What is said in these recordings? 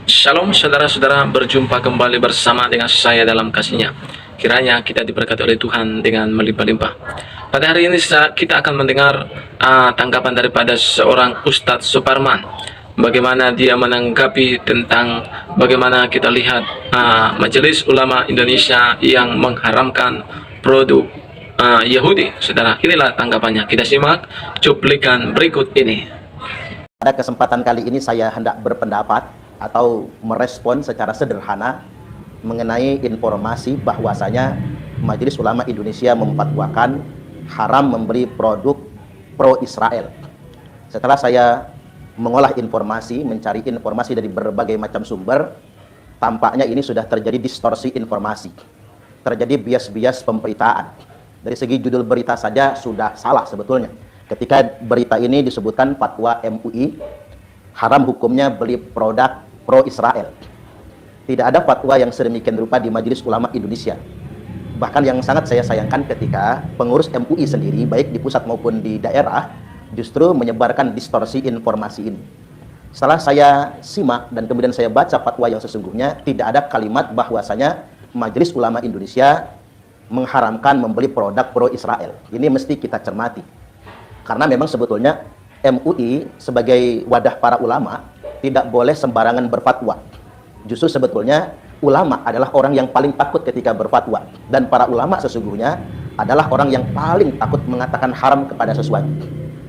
Shalom saudara-saudara, berjumpa kembali bersama dengan saya dalam kasih-Nya. Kiranya kita diberkati oleh Tuhan dengan melimpah-limpah. Pada hari ini kita akan mendengar tanggapan daripada seorang Ustadz Suparman. Bagaimana dia menanggapi tentang bagaimana kita lihat Majelis Ulama Indonesia yang mengharamkan produk Yahudi. Saudara, inilah tanggapannya. Kita simak cuplikan berikut ini. Pada kesempatan kali ini saya hendak berpendapat atau merespon secara sederhana mengenai informasi bahwasanya Majelis Ulama Indonesia memfatwakan haram membeli produk pro-Israel. Setelah saya mengolah informasi, mencari informasi dari berbagai macam sumber, tampaknya ini sudah terjadi distorsi informasi, terjadi bias-bias pemberitaan. Dari segi judul berita saja sudah salah sebetulnya. Ketika berita ini disebutkan fatwa MUI, haram hukumnya beli produk pro-Israel. Tidak ada fatwa yang sedemikian rupa di Majelis Ulama Indonesia. Bahkan yang sangat saya sayangkan ketika pengurus MUI sendiri, baik di pusat maupun di daerah, justru menyebarkan distorsi informasi ini. Setelah saya simak dan kemudian saya baca fatwa yang sesungguhnya, tidak ada kalimat bahwasanya Majelis Ulama Indonesia mengharamkan membeli produk pro-Israel. Ini mesti kita cermati. Karena memang sebetulnya MUI sebagai wadah para ulama tidak boleh sembarangan berfatwa. Justru sebetulnya ulama adalah orang yang paling takut ketika berfatwa. Dan para ulama sesungguhnya adalah orang yang paling takut mengatakan haram kepada sesuatu.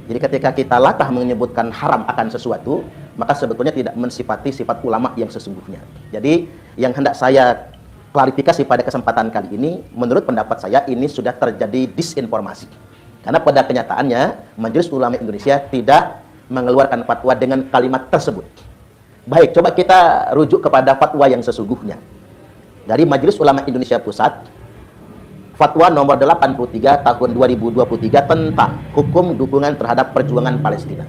Jadi ketika kita latah menyebutkan haram akan sesuatu, maka sebetulnya tidak mensifati sifat ulama yang sesungguhnya. Jadi yang hendak saya klarifikasi pada kesempatan kali ini, menurut pendapat saya ini sudah terjadi disinformasi. Karena pada kenyataannya Majelis Ulama Indonesia tidak mengeluarkan fatwa dengan kalimat tersebut. Baik, coba kita rujuk kepada fatwa yang sesungguhnya. Dari Majelis Ulama Indonesia Pusat, fatwa nomor 83 tahun 2023 tentang hukum dukungan terhadap perjuangan Palestina.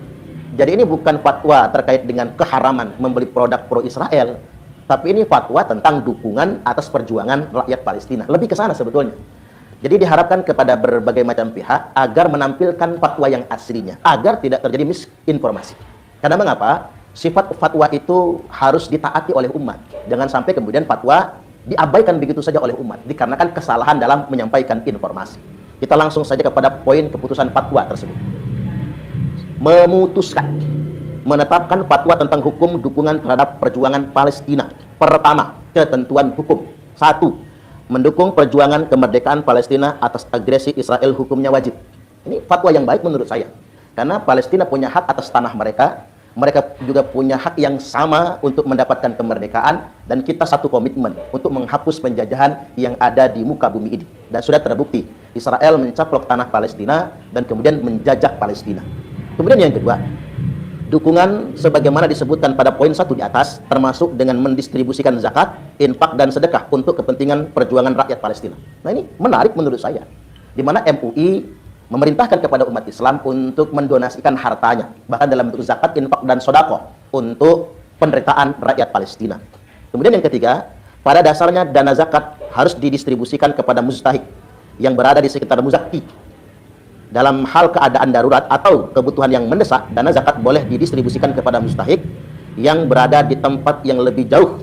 Jadi ini bukan fatwa terkait dengan keharaman membeli produk pro-Israel, tapi ini fatwa tentang dukungan atas perjuangan rakyat Palestina. Lebih ke sana sebetulnya. Jadi diharapkan kepada berbagai macam pihak agar menampilkan fatwa yang aslinya, agar tidak terjadi misinformasi. Karena mengapa? Sifat fatwa itu harus ditaati oleh umat. Jangan sampai kemudian fatwa diabaikan begitu saja oleh umat, dikarenakan kesalahan dalam menyampaikan informasi. Kita langsung saja kepada poin keputusan fatwa tersebut. Memutuskan, menetapkan fatwa tentang hukum dukungan terhadap perjuangan Palestina. Pertama, ketentuan hukum. 1. Mendukung perjuangan kemerdekaan Palestina atas agresi Israel hukumnya wajib. Ini fatwa yang baik menurut saya. Karena Palestina punya hak atas tanah mereka, mereka juga punya hak yang sama untuk mendapatkan kemerdekaan, dan kita satu komitmen untuk menghapus penjajahan yang ada di muka bumi ini. Dan sudah terbukti, Israel mencaplok tanah Palestina dan kemudian menjajah Palestina. Kemudian yang kedua, dukungan sebagaimana disebutkan pada poin 1 di atas, termasuk dengan mendistribusikan zakat, infak, dan sedekah untuk kepentingan perjuangan rakyat Palestina. Nah ini menarik menurut saya, di mana MUI memerintahkan kepada umat Islam untuk mendonasikan hartanya, bahkan dalam bentuk zakat, infak, dan sodako untuk penderitaan rakyat Palestina. Kemudian yang ketiga, pada dasarnya dana zakat harus didistribusikan kepada mustahik yang berada di sekitar muzaki. Dalam hal keadaan darurat atau kebutuhan yang mendesak, dana zakat boleh didistribusikan kepada mustahik yang berada di tempat yang lebih jauh,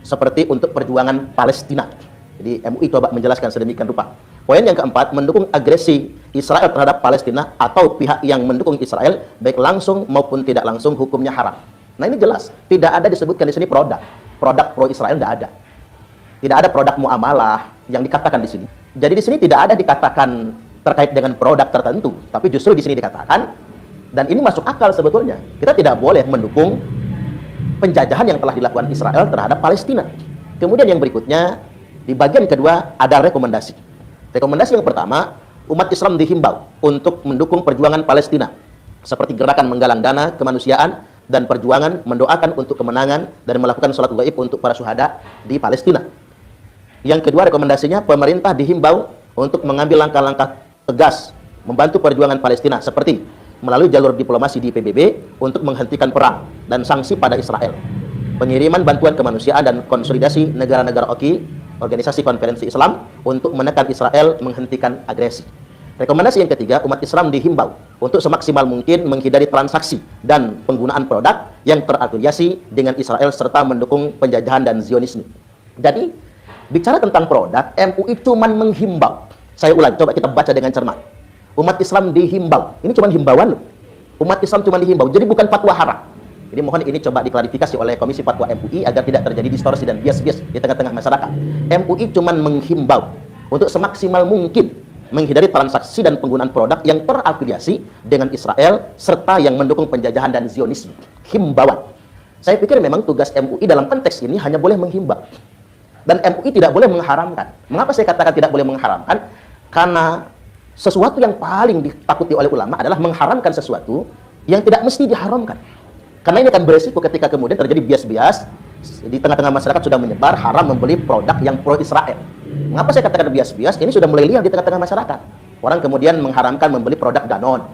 seperti untuk perjuangan Palestina. Jadi MUI coba menjelaskan sedemikian rupa. Poin yang keempat, mendukung agresi Israel terhadap Palestina atau pihak yang mendukung Israel, baik langsung maupun tidak langsung, hukumnya haram. Nah ini jelas, tidak ada disebutkan di sini produk pro-Israel, tidak ada. Tidak ada produk muamalah yang dikatakan di sini. Jadi di sini tidak ada dikatakan terkait dengan produk tertentu, tapi justru di sini dikatakan, dan ini masuk akal sebetulnya. Kita tidak boleh mendukung penjajahan yang telah dilakukan Israel terhadap Palestina. Kemudian yang berikutnya, di bagian kedua ada rekomendasi. Rekomendasi yang pertama, umat Islam dihimbau untuk mendukung perjuangan Palestina, seperti gerakan menggalang dana kemanusiaan dan perjuangan mendoakan untuk kemenangan dan melakukan sholat gaib untuk para syuhada di Palestina. Yang kedua rekomendasinya, pemerintah dihimbau untuk mengambil langkah-langkah tegas membantu perjuangan Palestina, seperti melalui jalur diplomasi di PBB untuk menghentikan perang dan sanksi pada Israel, pengiriman bantuan kemanusiaan, dan konsolidasi negara-negara OKI, Organisasi Konferensi Islam, untuk menekan Israel menghentikan agresi. Rekomendasi yang ketiga, umat Islam dihimbau untuk semaksimal mungkin menghindari transaksi dan penggunaan produk yang terafiliasi dengan Israel serta mendukung penjajahan dan Zionisme. Jadi, bicara tentang produk, MUI cuma menghimbau. Saya ulang, coba kita baca dengan cermat. Umat Islam dihimbau. Ini cuma himbauan loh. Umat Islam cuma dihimbau. Jadi bukan fatwa haram. Jadi mohon ini coba diklarifikasi oleh Komisi Fatwa MUI agar tidak terjadi distorsi dan bias-bias di tengah-tengah masyarakat. MUI cuma menghimbau untuk semaksimal mungkin menghindari transaksi dan penggunaan produk yang terafiliasi dengan Israel serta yang mendukung penjajahan dan Zionisme. Himbauan. Saya pikir memang tugas MUI dalam konteks ini hanya boleh menghimbau. Dan MUI tidak boleh mengharamkan. Mengapa saya katakan tidak boleh mengharamkan? Karena sesuatu yang paling ditakuti oleh ulama adalah mengharamkan sesuatu yang tidak mesti diharamkan. Karena ini akan beresiko ketika kemudian terjadi bias-bias di tengah-tengah masyarakat sudah menyebar haram membeli produk yang pro-Israel. Mengapa saya katakan bias-bias? Ini sudah mulai liar di tengah-tengah masyarakat. Orang kemudian mengharamkan membeli produk Danone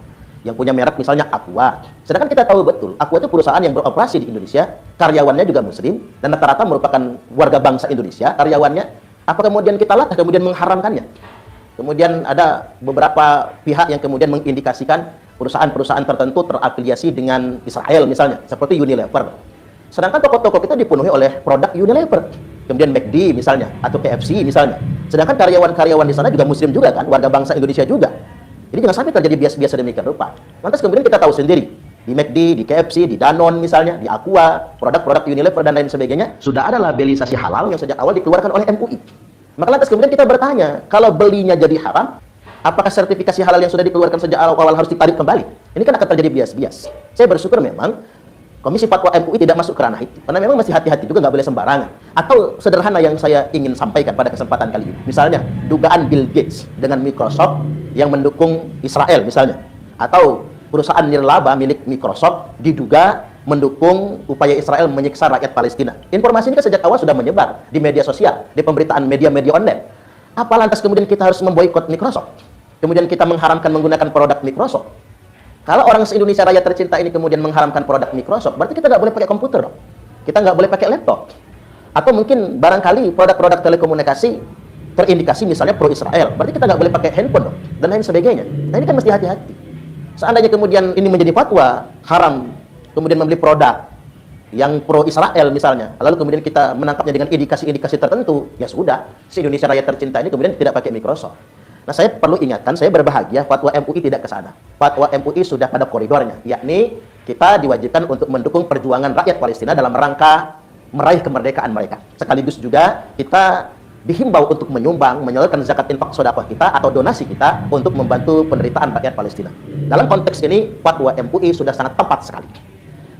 yang punya merek misalnya Aqua. Sedangkan kita tahu betul, Aqua itu perusahaan yang beroperasi di Indonesia, karyawannya juga muslim, dan rata-rata merupakan warga bangsa Indonesia, karyawannya. Apa kemudian kita latah kemudian mengharamkannya? Kemudian ada beberapa pihak yang kemudian mengindikasikan perusahaan-perusahaan tertentu terafiliasi dengan Israel misalnya, seperti Unilever. Sedangkan toko-toko kita dipenuhi oleh produk Unilever. Kemudian McD misalnya, atau KFC misalnya. Sedangkan karyawan-karyawan di sana juga muslim juga kan, warga bangsa Indonesia juga. Jadi jangan sampai terjadi bias-bias demikian rupa. Lantas kemudian kita tahu sendiri, di McD, di KFC, di Danone misalnya, di Aqua, produk-produk Unilever dan lain sebagainya, sudah ada labelisasi halal yang sejak awal dikeluarkan oleh MUI. Maka lantas kemudian kita bertanya, kalau belinya jadi haram, apakah sertifikasi halal yang sudah dikeluarkan sejak awal harus ditarik kembali? Ini kan akan terjadi bias-bias. Saya bersyukur memang Komisi Fatwa MUI tidak masuk ke ranah itu. Karena memang masih hati-hati juga, nggak boleh sembarangan. Atau sederhana yang saya ingin sampaikan pada kesempatan kali ini. Misalnya, dugaan Bill Gates dengan Microsoft yang mendukung Israel misalnya. Atau perusahaan nirlaba milik Microsoft diduga mendukung upaya Israel menyiksa rakyat Palestina. Informasi ini kan sejak awal sudah menyebar di media sosial, di pemberitaan media-media online. Apa lantas kemudian kita harus memboikot Microsoft? Kemudian kita mengharamkan menggunakan produk Microsoft? Kalau orang se-Indonesia Raya tercinta ini kemudian mengharamkan produk Microsoft, berarti kita nggak boleh pakai komputer dong. Kita nggak boleh pakai laptop. Atau mungkin barangkali produk-produk telekomunikasi terindikasi misalnya pro-Israel, berarti kita nggak boleh pakai handphone dong, dan lain sebagainya. Nah ini kan mesti hati-hati. Seandainya kemudian ini menjadi fatwa, haram kemudian membeli produk yang pro-Israel misalnya, lalu kemudian kita menangkapnya dengan indikasi-indikasi tertentu, ya sudah, se-Indonesia Raya tercinta ini kemudian tidak pakai Microsoft. Nah, saya perlu ingatkan, saya berbahagia fatwa MUI tidak ke sana. Fatwa MUI sudah pada koridornya, yakni kita diwajibkan untuk mendukung perjuangan rakyat Palestina dalam rangka meraih kemerdekaan mereka. Sekaligus juga kita dihimbau untuk menyumbang, menyalurkan zakat infak sedekah kita atau donasi kita untuk membantu penderitaan rakyat Palestina. Dalam konteks ini, fatwa MUI sudah sangat tepat sekali.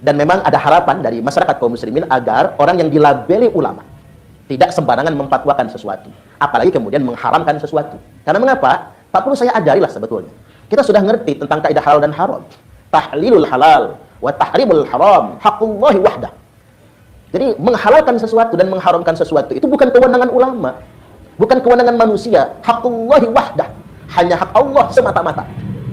Dan memang ada harapan dari masyarakat kaum muslimin agar orang yang dilabeli ulama tidak sembarangan memfatwakan sesuatu, apalagi kemudian mengharamkan sesuatu. Karena mengapa? Tak perlu saya ajarilah sebetulnya. Kita sudah ngerti tentang kaidah halal dan haram. Tahlilul halal wa tahrimul haram haqqullahi wahdah. Jadi menghalalkan sesuatu dan mengharamkan sesuatu itu bukan kewenangan ulama, bukan kewenangan manusia. Haqqullahi wahdah, hanya hak Allah semata-mata.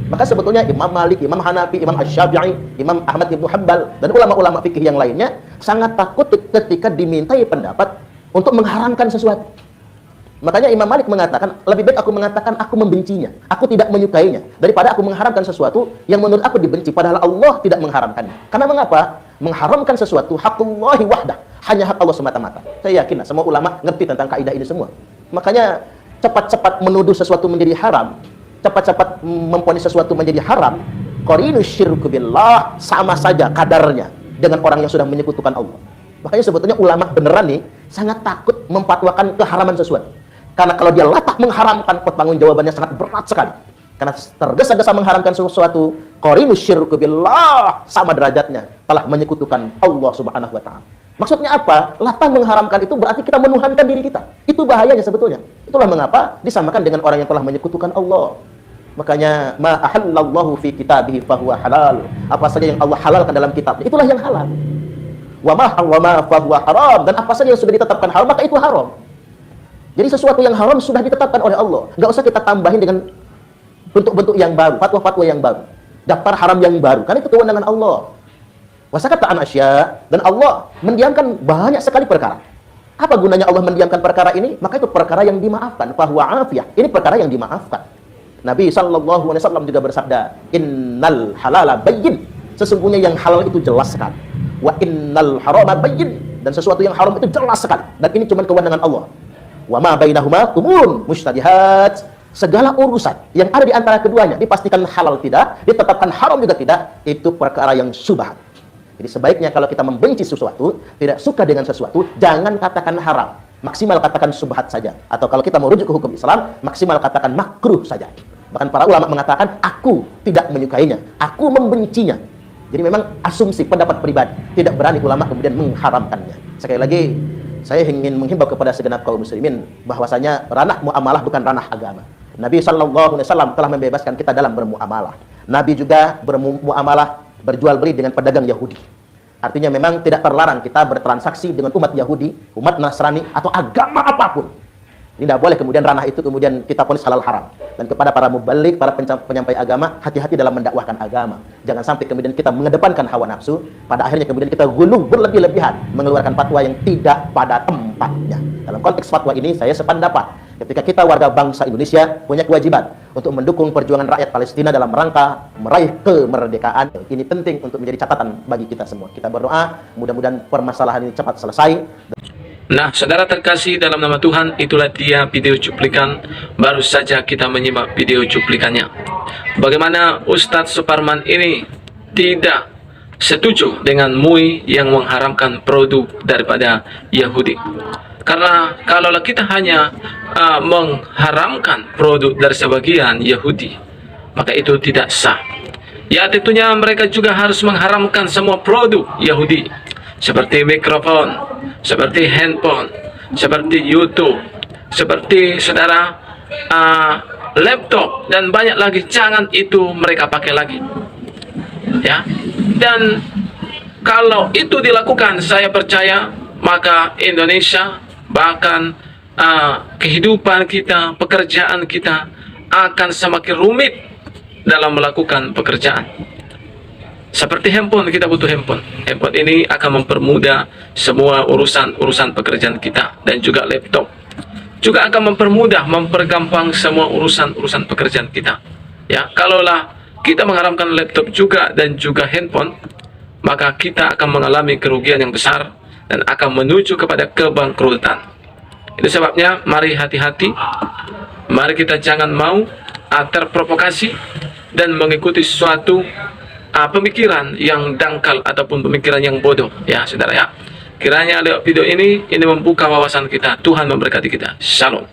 Maka sebetulnya Imam Malik, Imam Hanafi, Imam Asy-Syafi'i, Imam Ahmad Ibnu Hanbal dan ulama-ulama fikih yang lainnya sangat takut ketika dimintai pendapat untuk mengharamkan sesuatu. Makanya Imam Malik mengatakan, lebih baik aku mengatakan aku membencinya, aku tidak menyukainya, daripada aku mengharamkan sesuatu yang menurut aku dibenci, padahal Allah tidak mengharamkannya. Karena mengapa? Mengharamkan sesuatu haqqullahi wahdah, hanya hak Allah semata-mata. Saya yakin semua ulama ngerti tentang kaidah ini semua. Makanya cepat-cepat menuduh sesuatu menjadi haram, cepat-cepat memponis sesuatu menjadi haram, qarinu syirku billah, sama saja kadarnya dengan orang yang sudah menyekutukan Allah. Makanya sebetulnya ulama beneran nih sangat takut memfatwakan keharaman sesuatu. Karena kalau dia latah mengharamkan, pertanggung jawabannya sangat berat sekali. Karena tergesa-gesa mengharamkan sesuatu, qarinu syirku billah, sama derajatnya telah menyekutukan Allah Subhanahu wa taala. Maksudnya apa? Latah mengharamkan itu berarti kita menuhankan diri kita. Itu bahayanya sebetulnya. Itulah mengapa disamakan dengan orang yang telah menyekutukan Allah. Makanya ma ahallallahu fi kitabihi fahuwa halal. Apa saja yang Allah halalkan dalam kitabnya, itulah yang halal. Wa ma fahuwa haram, dan apa saja yang sudah ditetapkan haram maka itu haram. Jadi sesuatu yang haram sudah ditetapkan oleh Allah. Enggak usah kita tambahin dengan bentuk-bentuk yang baru, fatwa-fatwa yang baru, daftar haram yang baru, karena itu kewenangan Allah. Wasakata an asya, dan Allah mendiamkan banyak sekali perkara. Apa gunanya Allah mendiamkan perkara ini? Maka itu perkara yang dimaafkan, fahuwa afiyah. Ini perkara yang dimaafkan. Nabi SAW juga bersabda, innal halala bayyin, sesungguhnya yang halal itu jelas sekali. Wa innal harama bayyin, dan sesuatu yang haram itu jelas sekali. Dan ini cuma kewenangan Allah. Wa ma bainahuma umurun mushtabihat, segala urusan yang ada di antara keduanya dipastikan halal tidak, ditetapkan haram juga tidak, itu perkara yang syubhat. Jadi sebaiknya kalau kita membenci sesuatu, tidak suka dengan sesuatu, jangan katakan haram, maksimal katakan syubhat saja. Atau kalau kita mau rujuk ke hukum Islam, maksimal katakan makruh saja. Bahkan para ulama mengatakan, aku tidak menyukainya, aku membencinya. Jadi memang asumsi pendapat pribadi, tidak berani ulama kemudian mengharamkannya. Sekali lagi, saya ingin menghimbau kepada segenap kaum muslimin bahwasanya ranah muamalah bukan ranah agama. Nabi SAW telah membebaskan kita dalam bermuamalah. Nabi juga bermuamalah, berjual beli dengan pedagang Yahudi. Artinya memang tidak terlarang kita bertransaksi dengan umat Yahudi, umat Nasrani, atau agama apapun. Ini tidak boleh kemudian ranah itu kemudian kita vonis halal haram. Dan kepada para mubalik, para penyampai agama, hati-hati dalam mendakwahkan agama. Jangan sampai kemudian kita mengedepankan hawa nafsu, pada akhirnya kemudian kita guluh berlebih-lebihan, mengeluarkan fatwa yang tidak pada tempatnya. Dalam konteks fatwa ini saya sependapat, ketika kita warga bangsa Indonesia punya kewajiban untuk mendukung perjuangan rakyat Palestina dalam rangka meraih kemerdekaan. Ini penting untuk menjadi catatan bagi kita semua. Kita berdoa, mudah-mudahan permasalahan ini cepat selesai. Nah, saudara terkasih dalam nama Tuhan, itulah dia video cuplikan. Baru saja kita menyimak video cuplikannya. Bagaimana Ustadz Suparman ini tidak setuju dengan MUI yang mengharamkan produk daripada Yahudi. Karena kalau kita hanya mengharamkan produk dari sebagian Yahudi, maka itu tidak sah. Ya, tentunya mereka juga harus mengharamkan semua produk Yahudi, seperti mikrofon, seperti handphone, seperti YouTube, seperti saudara laptop, dan banyak lagi. Jangan itu mereka pakai lagi, ya. Dan kalau itu dilakukan, saya percaya maka Indonesia, bahkan kehidupan kita, pekerjaan kita akan semakin rumit dalam melakukan pekerjaan. Seperti handphone, kita butuh handphone. Handphone ini akan mempermudah semua urusan pekerjaan kita, dan juga laptop juga akan mempermudah, mempergampang semua urusan pekerjaan kita. Ya, kalaulah kita mengharamkan laptop juga dan juga handphone, maka kita akan mengalami kerugian yang besar dan akan menuju kepada kebangkrutan. Itu sebabnya mari hati-hati, mari kita jangan mau terprovokasi dan mengikuti suatu pemikiran yang dangkal ataupun pemikiran yang bodoh, ya saudara ya. Kiranya lewat video ini membuka wawasan kita. Tuhan memberkati kita. Shalom.